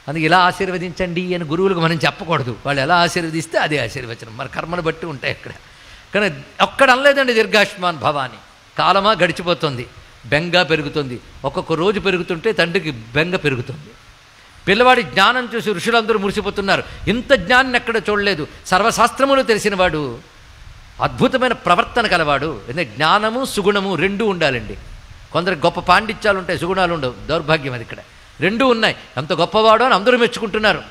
అందుకే ఇలా ఆశీర్వదించండి అని గురువులకు మనం చెప్పకూడదు. వాళ్ళు ఎలా ఆశీర్వదిస్తే అదే ఆశీర్వచనం, మన కర్మను బట్టి ఉంటాయి అక్కడ. కానీ ఒక్కడ అనలేదండి దీర్ఘాయుష్మాన్ భవాని. కాలమా గడిచిపోతుంది, బెంగ పెరుగుతుంది. ఒక్కొక్క రోజు పెరుగుతుంటే తండ్రికి బెంగ పెరుగుతుంది. పిల్లవాడి జ్ఞానం చూసి ఋషులందరూ మురిసిపోతున్నారు. ఇంత జ్ఞానాన్ని ఎక్కడ చూడలేదు. సర్వశాస్త్రములు తెలిసినవాడు, అద్భుతమైన ప్రవర్తన కలవాడు. ఎందుకంటే జ్ఞానము సుగుణము రెండూ ఉండాలండి. కొందరికి గొప్ప పాండిత్యాలు ఉంటాయి, సుగుణాలు ఉండవు. దౌర్భాగ్యం అది. ఇక్కడ రెండూ ఉన్నాయి. ఎంత గొప్పవాడో అని అందరూ మెచ్చుకుంటున్నారు.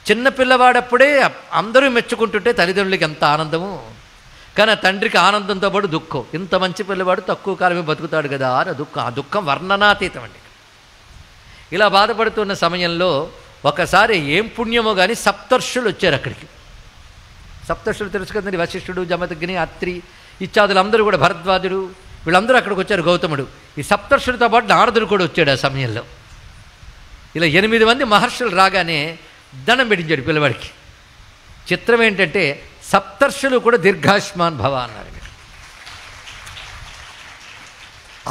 చిన్నపిల్లవాడప్పుడే అందరూ మెచ్చుకుంటుంటే తల్లిదండ్రులకి ఎంత ఆనందము. కానీ ఆ తండ్రికి ఆనందంతో పాటు దుఃఖం. ఇంత మంచి పిల్లవాడు తక్కువ కాలమే బతుకుతాడు కదా అని దుఃఖం. ఆ దుఃఖం వర్ణనాతీతం అండి. ఇలా బాధపడుతున్న సమయంలో ఒకసారి ఏం పుణ్యమో కానీ సప్తర్షులు వచ్చారు అక్కడికి. సప్తర్షులు తెలుసు కదండి, వశిష్ఠుడు, జమదగ్ని, అత్రి ఇత్యాదులందరూ కూడా, భరద్వాజుడు, వీళ్ళందరూ అక్కడికి వచ్చారు. గౌతముడు, ఈ సప్తర్షులతో పాటు నారదుడు కూడా వచ్చాడు ఆ సమయంలో. ఇలా 8 మంది మహర్షులు రాగానే దండం పెట్టించాడు పిల్లవాడికి. చిత్రం ఏంటంటే సప్తర్షులు కూడా దీర్ఘాయుష్మాన్ భవ అన్నారు.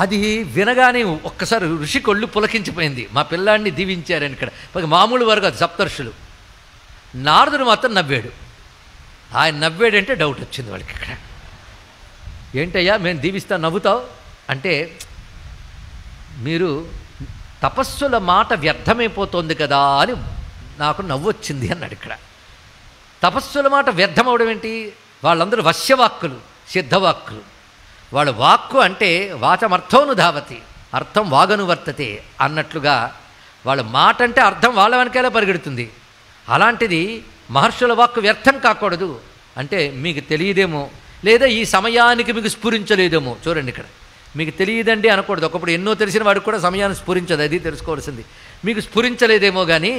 అది వినగానే ఒక్కసారి ఋషి కొళ్ళు పులకించిపోయింది. మా పిల్లాడిని దీవించారని. ఇక్కడ మామూలు వారు కాదు సప్తర్షులు. నారదుడు మాత్రం నవ్వాడు. ఆయన నవ్వాడంటే డౌట్ వచ్చింది వాళ్ళకి. ఇక్కడ ఏంటయ్యా మేము దీవిస్తా నవ్వుతావు అంటే, మీరు తపస్సుల మాట వ్యర్థమైపోతుంది కదా అని నాకు నవ్వొచ్చింది అన్నాడు. ఇక్కడ తపస్సుల మాట వ్యర్థమవడం ఏంటి? వాళ్ళందరూ వశ్యవాక్కులు, సిద్ధవాక్కులు. వాళ్ళ వాక్కు అంటే వాచమర్థోను ధావతి, అర్థం వాగనువర్తతే అన్నట్లుగా వాళ్ళ మాట అంటే అర్థం వాళ్ళ వెనకాలే పరిగెడుతుంది. అలాంటిది మహర్షుల వాక్కు వ్యర్థం కాకూడదు అంటే మీకు తెలియదేమో, లేదా ఈ సమయానికి మీకు స్ఫురించలేదేమో. చూడండి ఇక్కడ మీకు తెలియదండి అనకూడదు. ఒకప్పుడు ఎన్నో తెలిసిన వాడికి కూడా సమయాన్ని స్ఫురించదు, అది తెలుసుకోవాల్సింది. మీకు స్ఫురించలేదేమో కానీ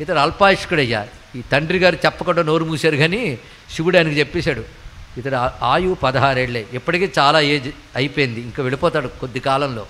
ఇతడు అల్పాయుష్కుడయ్యా. ఈ తండ్రి గారు చెప్పకుండా నోరు మూశారు కానీ శివుడు ఆయనకు చెప్పేశాడు, ఇతడు ఆయు 16 ఏళ్లే, ఇప్పటికీ చాలా ఏజ్ అయిపోయింది, ఇంకా వెళ్ళిపోతాడు కొద్ది కాలంలో.